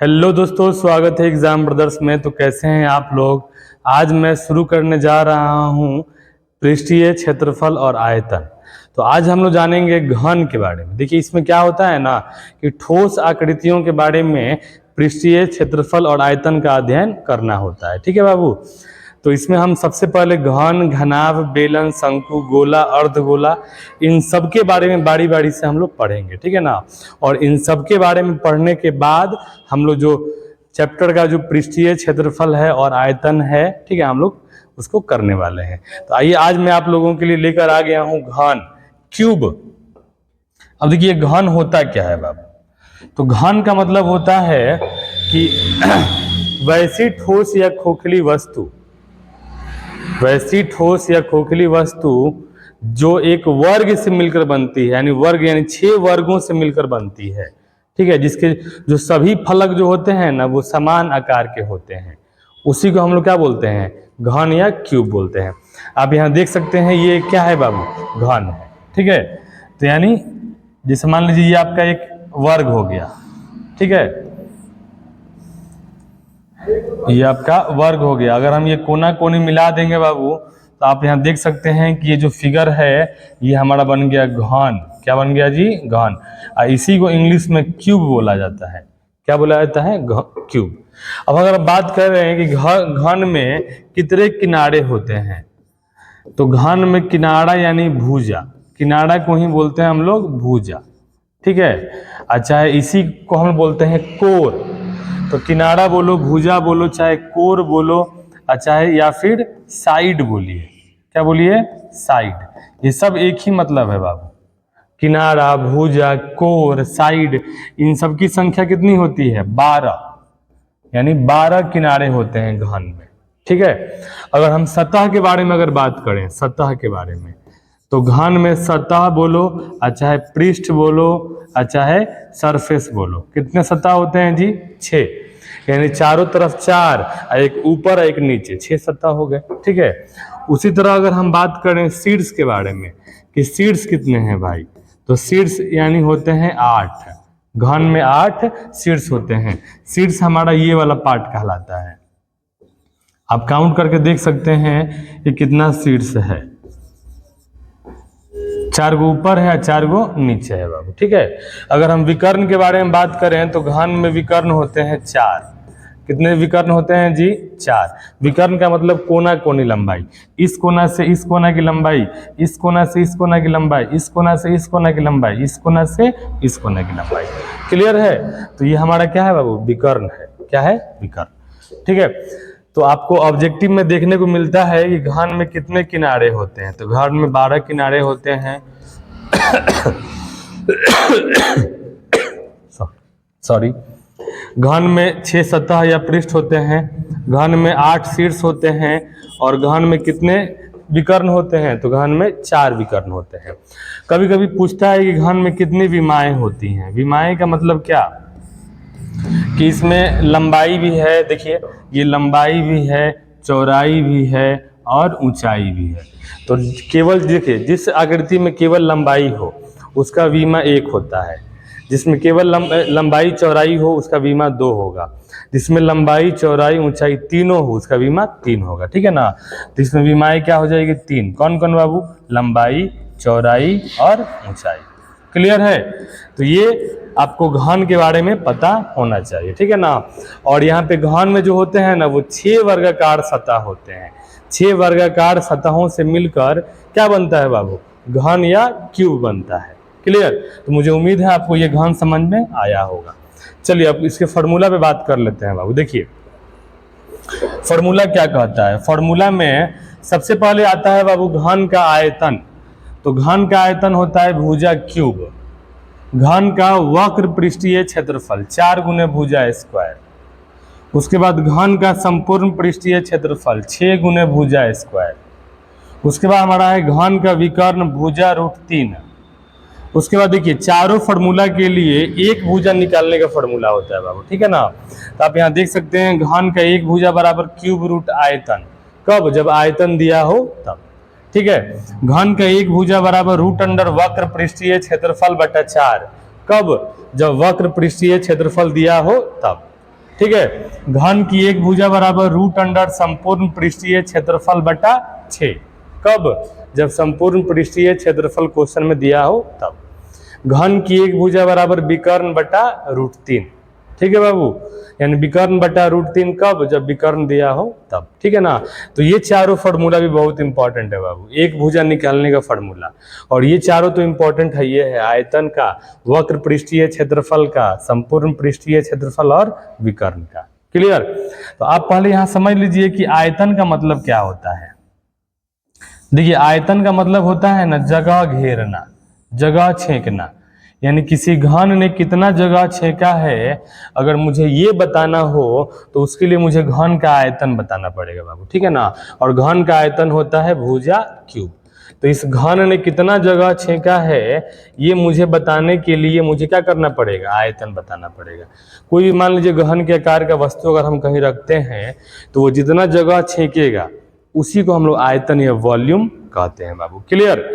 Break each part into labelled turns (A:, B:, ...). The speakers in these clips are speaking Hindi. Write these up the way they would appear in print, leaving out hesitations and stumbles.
A: हेलो दोस्तों, स्वागत है एग्जाम ब्रदर्स में। तो कैसे हैं आप लोग। आज मैं शुरू करने जा रहा हूं पृष्ठीय क्षेत्रफल और आयतन। तो आज हम लोग जानेंगे घन के बारे में। देखिए इसमें क्या होता है ना कि ठोस आकृतियों के बारे में पृष्ठीय क्षेत्रफल और आयतन का अध्ययन करना होता है। ठीक है बाबू। तो इसमें हम सबसे पहले घन, घनाभ, बेलन, शंकु, गोला, अर्धगोला, इन सब के बारे में बारी बारी से हम लोग पढ़ेंगे। ठीक है ना। और इन सब के बारे में पढ़ने के बाद हम लोग जो चैप्टर का जो पृष्ठीय क्षेत्रफल है और आयतन है, ठीक है, हम लोग उसको करने वाले हैं। तो आइए आज मैं आप लोगों के लिए लेकर आ गया हूं घन, क्यूब। अब देखिए घन होता क्या है बाबू। तो घन का मतलब होता है कि वैसी ठोस या खोखली वस्तु, वैसी ठोस या खोखली वस्तु जो एक वर्ग से मिलकर बनती है, यानी वर्ग यानी 6 वर्गों से मिलकर बनती है। ठीक है, जिसके जो सभी फलक जो होते हैं ना वो समान आकार के होते हैं, उसी को हम लोग क्या बोलते हैं, घन या क्यूब बोलते हैं। आप यहाँ देख सकते हैं ये क्या है बाबू, घन है। ठीक है, तो यानी जैसे मान लीजिए ये आपका एक वर्ग हो गया। ठीक है, ये आपका वर्ग हो गया। अगर हम ये कोना कोनी मिला देंगे बाबू तो आप यहाँ देख सकते हैं कि ये जो फिगर है ये हमारा बन गया घन। क्या बन गया जी, घन। इसी को इंग्लिश में क्यूब बोला जाता है। क्या बोला जाता है, क्यूब। अब अगर हम बात कर रहे हैं कि घन में कितने किनारे होते हैं, तो घन में किनारा यानी भुजा, किनारा को ही बोलते हैं हम लोग भुजा। ठीक है, अच्छा है, इसी को हम बोलते हैं कोर। तो किनारा बोलो, भुजा बोलो, चाहे कोर बोलो, चाहे या फिर साइड बोलिए। क्या बोलिए, साइड। ये सब एक ही मतलब है बाबू। किनारा, भुजा, कोर, साइड, इन सब की संख्या कितनी होती है, 12। यानी 12 किनारे होते हैं घन में। ठीक है, अगर हम सतह के बारे में अगर बात करें, सतह के बारे में, तो घन में सतह बोलो, चाहे पृष्ठ बोलो, चाहे सरफेस बोलो, कितने सतह होते हैं जी, 6। यानी चारों तरफ 4, एक ऊपर एक नीचे, 6 सतह हो गए। ठीक है, उसी तरह अगर हम बात करें शीर्ष के बारे में कि शीर्ष कितने हैं भाई, तो शीर्ष यानी होते हैं 8। घन में 8 शीर्ष होते हैं। शीर्ष हमारा ये वाला पार्ट कहलाता है। आप काउंट करके देख सकते हैं कि कितना शीर्ष है। 4 गो ऊपर है, 4 गो नीचे है बाबू। ठीक है, अगर हम विकर्ण के बारे में बात करें तो घन में विकर्ण होते हैं 4। कितने विकर्ण होते हैं जी, 4। विकर्ण का मतलब कोना कोनी लंबाई। इस कोना से इस कोना की लंबाई, इस कोना से इस कोना की लंबाई, इस कोना से इस कोना की लंबाई, इस कोना से इस कोना की लंबाई। क्लियर है। तो ये हमारा क्या है बाबू, विकर्ण है। क्या है, विकर्ण। ठीक है, तो आपको ऑब्जेक्टिव में देखने को मिलता है कि घन में कितने किनारे होते हैं। तो घन में 12 किनारे होते हैं। सॉरी, घन में 6 सतह या पृष्ठ होते हैं। घन में 8 शीर्ष होते हैं। और घन में कितने विकर्ण होते हैं, तो घन में 4 विकर्ण होते हैं। कभी कभी पूछता है कि घन में कितनी विमाएं होती हैं। विमाएं का मतलब क्या, कि इसमें लंबाई भी है। देखिए ये लंबाई भी है, चौड़ाई भी है और ऊंचाई भी है। तो केवल देखिए जिस आकृति में केवल लंबाई हो उसका विमा 1 होता है। जिसमें केवल लंबाई चौड़ाई हो उसका विमा 2 होगा। जिसमें लंबाई चौड़ाई ऊंचाई तीनों हो उसका विमा 3 होगा। ठीक है ना। तो इसमें विमाएं क्या हो जाएगी, 3। कौन कौन बाबू, लंबाई, चौड़ाई और ऊंचाई। क्लियर है। तो ये आपको घन के बारे में पता होना चाहिए। ठीक है ना। और यहाँ पे घन में जो होते हैं ना वो 6 वर्गाकार सतह होते हैं। 6 वर्गाकार सतहों से मिलकर क्या बनता है बाबू, घन या क्यूब बनता है। क्लियर। तो मुझे उम्मीद है आपको ये घन समझ में आया होगा। चलिए अब इसके फॉर्मूला पे बात कर लेते हैं बाबू। देखिए फॉर्मूला क्या कहता है। फॉर्मूला में सबसे पहले आता है बाबू घन का आयतन। तो घन का आयतन होता है भुजा क्यूब। घन का वक्र पृष्ठीय क्षेत्रफल 4 गुने भुजा स्क्वायर। उसके बाद घन का संपूर्ण पृष्ठीय क्षेत्रफल 6 गुने भुजा स्क्वायर। उसके बाद हमारा है घन का विकर्ण भुजा √3। उसके बाद देखिए चारों फॉर्मूला के लिए एक भुजा निकालने का फॉर्मूला होता है बाबू। ठीक है ना। तो आप यहाँ देख सकते हैं घन का एक भुजा बराबर क्यूब रूट आयतन। कब, जब आयतन दिया हो तब। ठीक है, घन का एक भुजा बराबर √अंडर वक्र पृष्ठीय क्षेत्रफल बटा 4। कब, जब वक्र पृष्ठीय क्षेत्रफल दिया हो तब। ठीक है। घन की एक भुजा बराबर रूट अंडर संपूर्ण पृष्ठीय क्षेत्रफल बटा 6। कब? जब संपूर्ण पृष्ठीय क्षेत्रफल क्वेश्चन में दिया हो तब। घन की एक भुजा बराबर विकर्ण बटा √3। ठीक है बाबू, यानी विकर्ण बटा √3 कब? जब विकर्ण दिया हो तब। ठीक है ना। तो ये चारों फॉर्मूला भी बहुत इंपॉर्टेंट है बाबू, एक भुजा निकालने का फॉर्मूला। और ये चारों तो इंपॉर्टेंट है, ये है आयतन का, वक्र पृष्ठीय क्षेत्रफल का, संपूर्ण पृष्ठीय क्षेत्रफल और विकर्ण का। क्लियर? तो आप पहले यहां समझ लीजिए कि आयतन का मतलब क्या होता है। देखिए, आयतन का मतलब होता है ना जगह घेरना, जगह छेकना, यानी किसी घन ने कितना जगह छेका है अगर मुझे ये बताना हो तो उसके लिए मुझे घन का आयतन बताना पड़ेगा बाबू। ठीक है ना। और घन का आयतन होता है भुजा क्यूब। तो इस घन ने कितना जगह छेका है ये मुझे बताने के लिए मुझे क्या करना पड़ेगा? आयतन बताना पड़ेगा। कोई भी मान लीजिए घन के आकार का वस्तु अगर हम कहीं रखते हैं तो वो जितना जगह छेकेगा उसी को हम लोग आयतन या वॉल्यूम कहते हैं बाबू। क्लियर?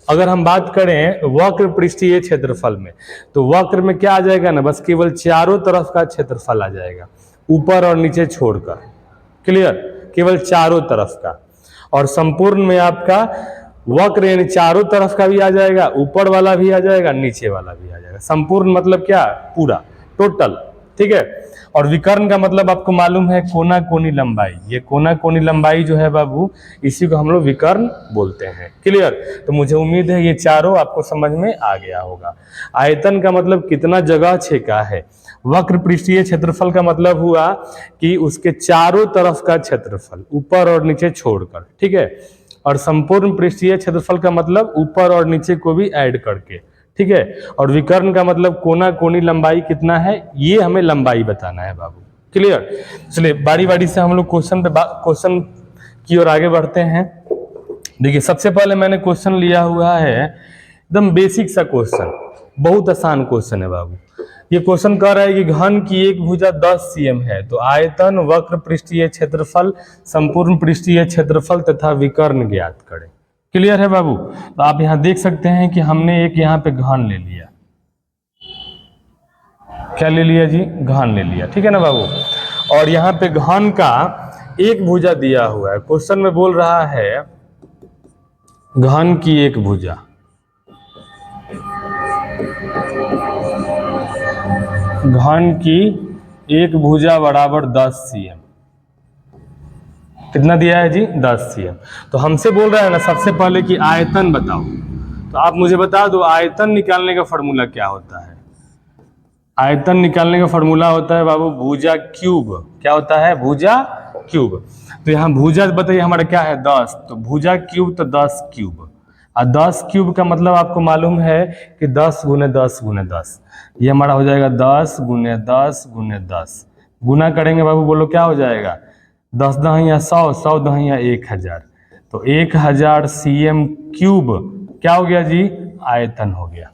A: अगर हम बात करें वक्र पृष्ठीय क्षेत्रफल में, तो वक्र में क्या आ जाएगा ना, बस केवल चारों तरफ का क्षेत्रफल आ जाएगा, ऊपर और नीचे छोड़कर। क्लियर? केवल चारों तरफ का। और संपूर्ण में आपका वक्र यानी चारों तरफ का भी आ जाएगा, ऊपर वाला भी आ जाएगा, नीचे वाला भी आ जाएगा। संपूर्ण मतलब क्या? पूरा, टोटल। ठीक है। और विकर्ण का मतलब आपको मालूम है कोना कोनी लंबाई। ये कोना कोनी लंबाई जो है बाबू, इसी को हम लोग विकर्ण बोलते हैं। क्लियर? तो मुझे उम्मीद है ये चारों आपको समझ में आ गया होगा। आयतन का मतलब कितना जगह छेका है। वक्र पृष्ठीय क्षेत्रफल का मतलब हुआ कि उसके चारों तरफ का क्षेत्रफल, ऊपर और नीचे छोड़कर। ठीक है। और संपूर्ण पृष्ठीय क्षेत्रफल का मतलब ऊपर और नीचे को भी ऐड करके। ठीक है। और विकर्ण का मतलब कोना कोनी लंबाई कितना है, ये हमें लंबाई बताना है बाबू। क्लियर? चलिए बारी बारी से हम लोग क्वेश्चन की ओर आगे बढ़ते हैं। देखिए, सबसे पहले मैंने क्वेश्चन लिया हुआ है एकदम बेसिक सा क्वेश्चन, बहुत आसान क्वेश्चन है बाबू। ये क्वेश्चन कह रहा है कि घन की एक भुजा 10 cm है, तो आयतन, वक्र पृष्ठीय क्षेत्रफल, संपूर्ण पृष्ठीय क्षेत्रफल तथा विकर्ण ज्ञात करें। क्लियर है बाबू? तो आप यहां देख सकते हैं कि हमने एक यहां पे घन ले लिया। क्या ले लिया जी? घन ले लिया। ठीक है ना बाबू। और यहां पे घन का एक भुजा दिया हुआ है, क्वेश्चन में बोल रहा है घन की एक भुजा। घन की एक भुजा बराबर 10 cm। कितना दिया है जी? 10 cm। तो हमसे बोल रहा है ना सबसे पहले कि आयतन बताओ। तो आप मुझे बता दो आयतन निकालने का फॉर्मूला क्या होता है। आयतन निकालने का फॉर्मूला होता है बाबू भुजा क्यूब। क्या होता है? भुजा क्यूब। तो यहाँ भुजा बताइए हमारा क्या है? 10। तो भुजा क्यूब तो 10 क्यूब। और 10 क्यूब का मतलब आपको मालूम है कि 10 गुने 10 गुने 10। ये हमारा हो जाएगा 10 गुने 10 गुने 10। गुना करेंगे बाबू, बोलो क्या हो जाएगा? 10 दहिया 100, 100 दहिया 1000। तो 1000 cm क्यूब क्या हो गया जी? आयतन हो गया।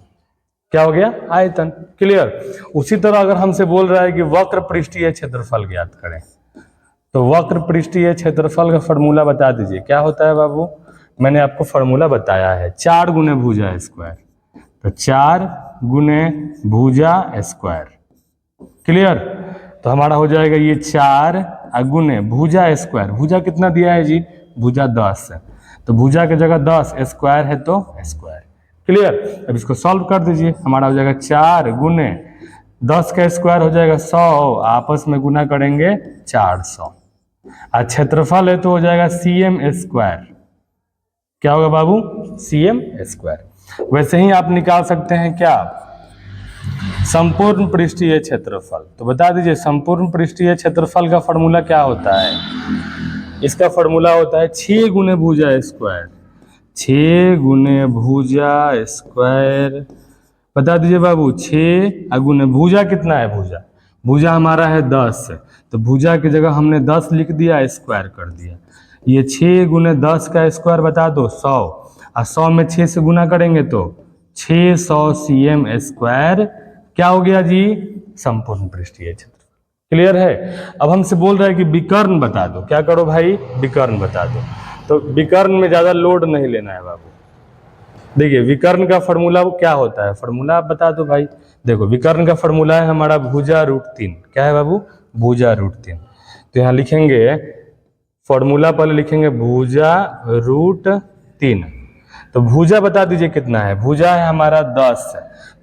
A: क्या हो गया? आयतन। क्लियर? उसी तरह अगर हमसे बोल रहा है कि वक्र पृष्ठीय क्षेत्रफल ज्ञात करें, तो वक्र पृष्ठीय क्षेत्रफल का फॉर्मूला बता दीजिए। क्या होता है बाबू? मैंने आपको फॉर्मूला बताया है, 4 गुने भुजा स्क्वायर। तो 4 गुने भुजा स्क्वायर। क्लियर? तो हमारा हो जाएगा ये 4 गुने भुजा स्क्वायर। भुजा कितना दिया है जी? भुजा 10 है। तो भुजा की जगह 10, स्क्वायर है तो स्क्वायर। क्लियर? अब इसको सॉल्व कर दीजिए, हमारा हो जाएगा 4 गुने 10 का स्क्वायर हो जाएगा 100, आपस में गुना करेंगे 400। और क्षेत्रफल है तो हो जाएगा cm स्क्वायर। क्या होगा बाबू? cm square. वैसे ही आप निकाल सकते हैं क्या? संपूर्ण पृष्ठीय क्षेत्रफल। तो बता दीजिए संपूर्ण पृष्ठीय क्षेत्रफल का फॉर्मूला क्या होता है? इसका फॉर्मूला होता है 6 गुने भुजा स्क्वायर। 6 गुने भुजा स्क्वायर। बता दीजिए बाबू 6 गुने भुजा कितना है? भुजा हमारा है 10। तो भुजा की जगह हमने 10 लिख दिया, स्क्वायर कर दिया। ये 6 गुने 10 का स्क्वायर बता दो 100। और 100 में 6 से गुना करेंगे तो 600 cm स्क्वायर। क्या हो गया जी? संपूर्ण पृष्ठीय क्षेत्र। क्लियर है? अब हमसे बोल रहा है कि विकर्ण बता दो। क्या करो भाई? विकर्ण बता दो। तो विकर्ण में ज्यादा लोड नहीं लेना है बाबू। देखिए विकर्ण का फॉर्मूला क्या होता है, फॉर्मूला आप बता दो भाई। देखो विकर्ण का फॉर्मूला है हमारा भुजा √3। क्या है बाबू? भुजा √3। तो यहाँ लिखेंगे फॉर्मूला, पहले लिखेंगे भुजा √3। तो भुजा बता दीजिए कितना है। भुजा है हमारा 10,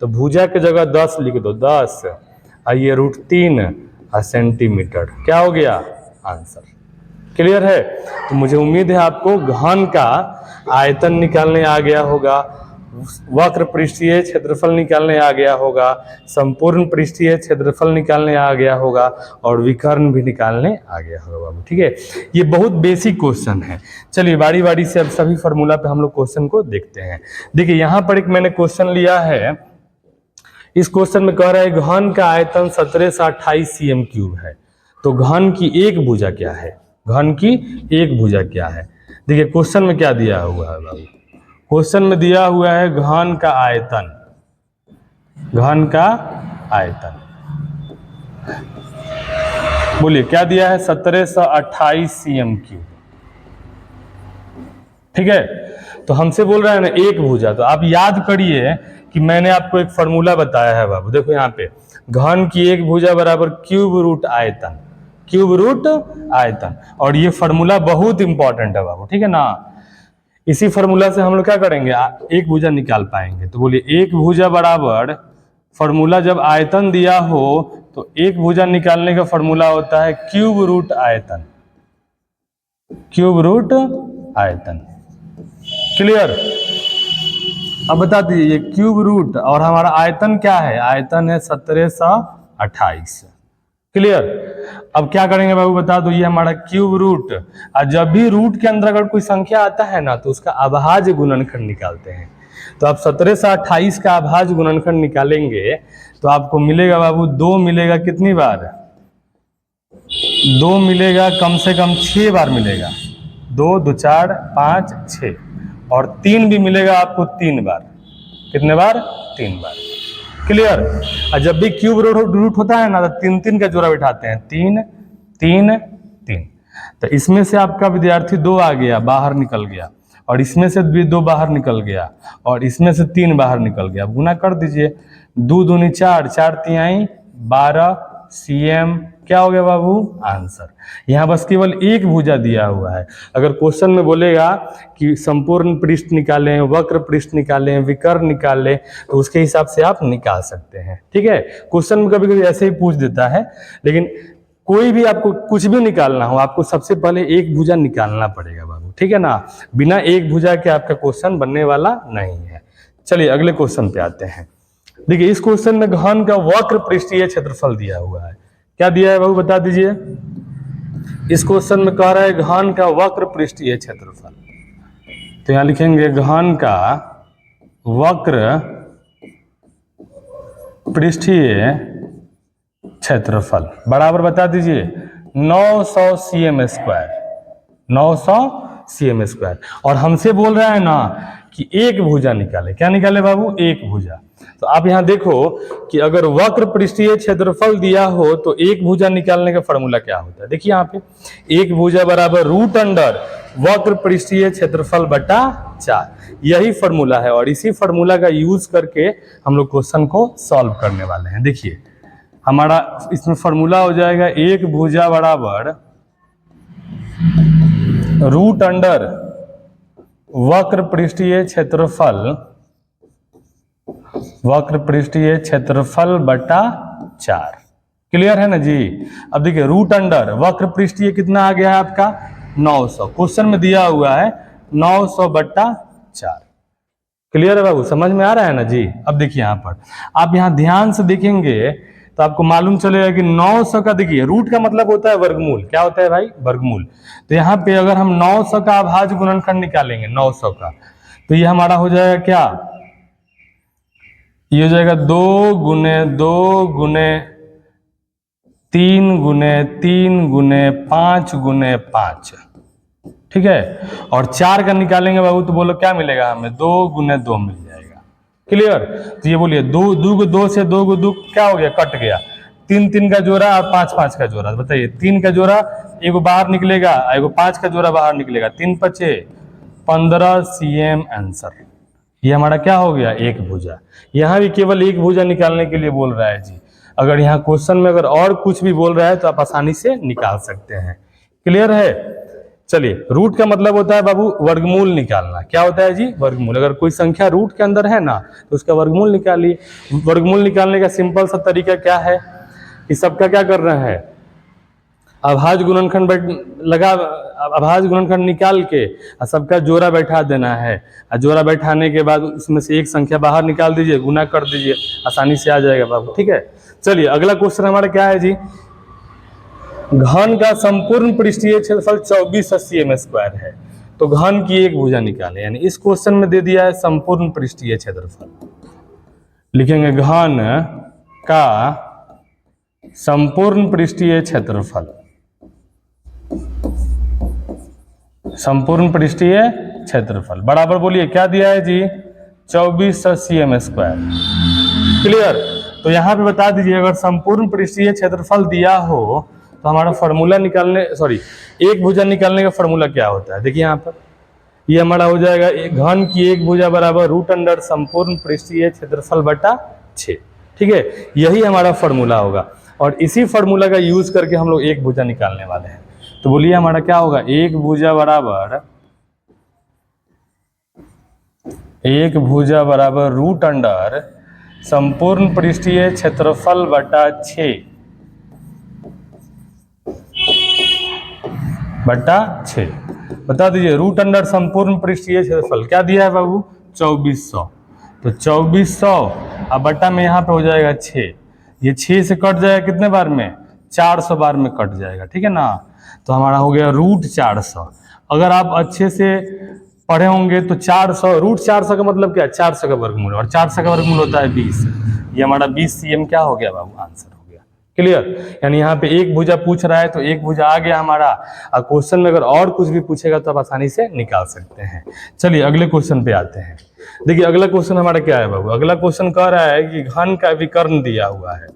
A: तो भुजा की जगह 10 लिख दो, 10 और ये √3 सेंटीमीटर। क्या हो गया आंसर? क्लियर है? तो मुझे उम्मीद है आपको घन का आयतन निकालने आ गया होगा, वक्र पृष्ठीय क्षेत्रफल निकालने आ गया होगा, संपूर्ण पृष्ठीय क्षेत्रफल निकालने आ गया होगा और विकर्ण भी निकालने आ गया होगा बाबू। ठीक है, ये बहुत बेसिक क्वेश्चन है। चलिए बारी बारी से अब सभी फॉर्मूला पे हम लोग क्वेश्चन को देखते हैं। देखिए यहाँ पर एक मैंने क्वेश्चन लिया है। इस क्वेश्चन में कह रहा है घन का आयतन 17 से 28 cm³ है। तो घन की एक भुजा क्या है? घन की एक भुजा क्या है? देखिए क्वेश्चन में क्या दिया हुआ है बाबू? क्वेश्चन में दिया हुआ है घन का आयतन, घन का आयतन। बोलिए क्या दिया है? 17 से 28 cm³। ठीक है, तो हमसे बोल रहा है ना एक भुजा। तो आप याद करिए कि मैंने आपको एक फॉर्मूला बताया है बाबू। देखो यहाँ पे घन की एक भुजा बराबर क्यूब रूट आयतन, क्यूब रूट आयतन। और ये फॉर्मूला बहुत इंपॉर्टेंट है बाबू। ठीक है ना, इसी फॉर्मूला से हम लोग क्या करेंगे, एक भुजा निकाल पाएंगे। तो बोलिए एक भुजा बराबर, फॉर्मूला जब आयतन दिया हो तो एक भुजा निकालने का फॉर्मूला होता है क्यूब रूट आयतन, क्यूब रूट आयतन। क्लियर? अब बता दीजिए ये क्यूब रूट और हमारा आयतन क्या है? आयतन है 17 से 28। क्लियर? अब क्या करेंगे बाबू बता दो, ये हमारा क्यूब रूट, और जब भी रूट के अंदर अगर कोई संख्या आता है ना तो उसका अभाज्य गुणनखंड निकालते हैं। तो आप 17 से 28 का अभाज्य गुणनखंड निकालेंगे तो आपको मिलेगा बाबू 2 मिलेगा। कितनी बार? 2 मिलेगा, कम से कम 6 बार मिलेगा। 2 2 4 5 6 और 3 भी मिलेगा आपको 3 बार। कितने बार? 3 बार। क्लियर? और जब भी क्यूब रूट होता है ना तो 3 3 का जोड़ा बिठाते हैं, 3 3 3। तो इसमें से आपका विद्यार्थी 2 आ गया, बाहर निकल गया, और इसमें से भी 2 बाहर निकल गया, और इसमें से 3 बाहर निकल गया। गुना कर दीजिए, 2 दूनी 4, 4 तिहाई 12 cm। क्या हो गया बाबू? आंसर। यहाँ बस केवल एक भुजा दिया हुआ है। अगर क्वेश्चन में बोलेगा कि संपूर्ण पृष्ठ निकालें, वक्र पृष्ठ निकालें, विकर्ण निकालें, तो उसके हिसाब से आप निकाल सकते हैं। ठीक है, क्वेश्चन में कभी कभी ऐसे ही पूछ देता है, लेकिन कोई भी आपको कुछ भी निकालना हो आपको सबसे पहले एक भुजा निकालना पड़ेगा बाबू। ठीक है ना, बिना एक भुजा के आपका क्वेश्चन बनने वाला नहीं है। चलिए अगले क्वेश्चन पे आते हैं। देखिए इस क्वेश्चन में घन का वक्र पृष्ठीय क्षेत्रफल दिया हुआ है। क्या दिया है बाबू बता दीजिए? इस क्वेश्चन में कह रहा है घन का वक्र पृष्ठीय क्षेत्रफल। तो यहां लिखेंगे घन का वक्र पृष्ठीय क्षेत्रफल बराबर बता दीजिए 900 cm², 900 cm²। और हमसे बोल रहा है ना कि एक भुजा निकाले। क्या निकाले बाबू? एक भुजा। तो आप यहां देखो कि अगर वक्र पृष्ठीय क्षेत्रफल दिया हो तो एक भुजा निकालने का फॉर्मूला क्या होता है? देखिए यहाँ पे एक भुजा बराबर √अंडर वक्र पृष्ठीय क्षेत्रफल बटा 4। यही फॉर्मूला है और इसी फॉर्मूला का यूज करके हम लोग क्वेश्चन को सॉल्व करने वाले हैं। देखिए हमारा इसमें फॉर्मूला हो जाएगा एक भुजा बराबर √अंडर वक्र पृष्ठीय क्षेत्रफल, वक्र पृष्ठीय क्षेत्रफल बटा 4। क्लियर है ना जी? अब देखिए √अंडर वक्र पृष्ठीय कितना आ गया है आपका? 900। क्वेश्चन में दिया हुआ है 900 बटा 4। क्लियर है बाबू? समझ में आ रहा है ना जी? अब देखिए यहाँ पर आप यहाँ ध्यान से देखेंगे तो आपको मालूम चलेगा कि 900 का, देखिए रूट का मतलब होता है वर्गमूल। क्या होता है भाई? वर्गमूल। तो यहाँ पे अगर हम 900 का अभाज्य गुणनखंड निकालेंगे 900 का, तो ये हमारा हो जाएगा क्या? ये हो जाएगा 2 गुने 2 गुने 3 गुने 3 गुने 5 गुने 5। ठीक है, और 4 का निकालेंगे बाबू तो बोलो क्या मिलेगा हमें? 2 गुने 2 मिल जाएगा। क्लियर? तो ये बोलिए 2 से 2 क्या हो गया? कट गया। 3 3 का जोड़ा और 5 5 का जोड़ा। बताइए 3 का जोड़ा एगो बाहर निकलेगा, एगो 5 का जोड़ा बाहर निकलेगा। 3 5 15 cm आंसर। ये हमारा क्या हो गया, एक भुजा। यहाँ भी केवल एक भुजा निकालने के लिए बोल रहा है जी। अगर यहाँ क्वेश्चन में अगर और कुछ भी बोल रहा है तो आप आसानी से निकाल सकते हैं। क्लियर है? चलिए, रूट का मतलब होता है बाबू वर्गमूल निकालना। क्या होता है जी? वर्गमूल। अगर कोई संख्या रूट के अंदर है ना तो उसका वर्गमूल निकालिए। वर्गमूल निकालने का सिंपल सा तरीका क्या है कि सबका क्या कर रहे हैं, अभाज्य गुणनखंड अभाज्य गुणनखंड निकाल के और सबका जोड़ा बैठा देना है। और जोड़ा बैठाने के बाद उसमें से एक संख्या बाहर निकाल दीजिए, गुना कर दीजिए, आसानी से आ जाएगा बाबू। ठीक है, चलिए अगला क्वेश्चन हमारा क्या है जी, घन का संपूर्ण पृष्ठीय क्षेत्रफल 2480 m² है, तो घन की एक भुजा निकालें। यानी इस क्वेश्चन में दे दिया है संपूर्ण पृष्ठीय क्षेत्रफल, लिखेंगे घन का संपूर्ण पृष्ठीय क्षेत्रफल, संपूर्ण पृष्ठीय क्षेत्रफल बराबर बोलिए क्या दिया है जी, 2480 m²। क्लियर? तो यहाँ पे बता दीजिए, अगर संपूर्ण पृष्ठीय क्षेत्रफल दिया हो तो हमारा फॉर्मूला निकालने, सॉरी, एक भुजा निकालने का फॉर्मूला क्या होता है। देखिए यहाँ पर ये हमारा हो जाएगा घन की एक भुजा बराबर √ संपूर्ण पृष्ठीय क्षेत्रफल बटा 6। ठीक है, यही हमारा फॉर्मूला होगा और इसी फॉर्मूला का यूज करके हम लोग एक भुजा निकालने वाले हैं। तो बोलिए हमारा क्या होगा, एक भुजा बराबर √ संपूर्ण पृष्ठीय क्षेत्रफल बटा 6 बटा 6। बता दीजिए √ संपूर्ण पृष्ठीय क्षेत्रफल क्या दिया है बाबू, 2400। तो 2400 अब बटा में यहाँ पे हो जाएगा 6, ये 6 से कट जाएगा कितने बार में, 400 बार में कट जाएगा। ठीक है ना, तो हमारा हो गया √400। अगर आप अच्छे से पढ़े होंगे तो 400 √400 का मतलब क्या है, 400 का वर्गमूल, और 400 का वर्गमूल होता है 20। ये हमारा 20 cm क्या हो गया बाबू, आंसर हो गया। क्लियर? यानी यहाँ पे एक भुजा पूछ रहा है तो एक भुजा आ गया हमारा, और क्वेश्चन में अगर और कुछ भी पूछेगा तो आप आसानी से निकाल सकते हैं। चलिए अगले क्वेश्चन पे आते हैं। देखिए अगला क्वेश्चन हमारा क्या है बाबू, अगला क्वेश्चन कह रहा है कि घन का विकर्ण दिया हुआ है,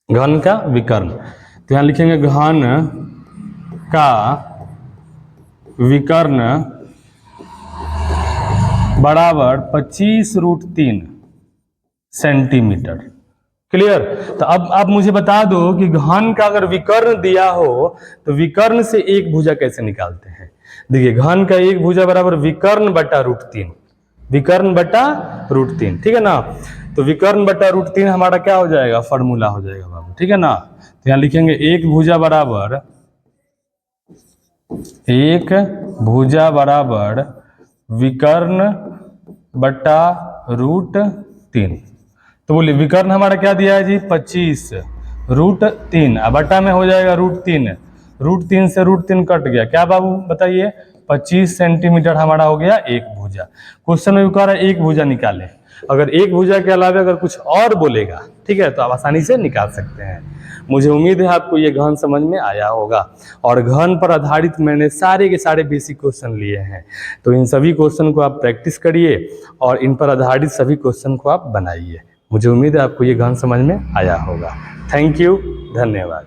A: घन का विकर्ण। तो यहाँ लिखेंगे घन का विकर्ण बराबर 25√3 सेंटीमीटर। क्लियर? तो अब आप मुझे बता दो कि घन का अगर विकर्ण दिया हो तो विकर्ण से एक भुजा कैसे निकालते हैं। देखिए घन का एक भुजा बराबर विकर्ण बटा √3, विकर्ण बटा √3। ठीक है ना, तो विकर्ण बटा √3 हमारा क्या हो जाएगा, फॉर्मूला हो जाएगा बाबू। ठीक है ना, तो यहाँ लिखेंगे एक भुजा बराबर विकर्ण बटा √3। तो बोलिए विकर्ण हमारा क्या दिया है जी, 25√3, बटा में हो जाएगा √3, √3 से √3 कट गया, क्या बाबू बताइए, 25 सेंटीमीटर हमारा हो गया एक भुजा। क्वेश्चन में कह रहा है एक भुजा निकालें, अगर एक भुजा के अलावा अगर कुछ और बोलेगा, ठीक है, तो आप आसानी से निकाल सकते हैं। मुझे उम्मीद है आपको ये घन समझ में आया होगा, और घन पर आधारित मैंने सारे के सारे बेसिक क्वेश्चन लिए हैं, तो इन सभी क्वेश्चन को आप प्रैक्टिस करिए और इन पर आधारित सभी क्वेश्चन को आप बनाइए। मुझे उम्मीद है आपको ये घन समझ में आया होगा। थैंक यू, धन्यवाद।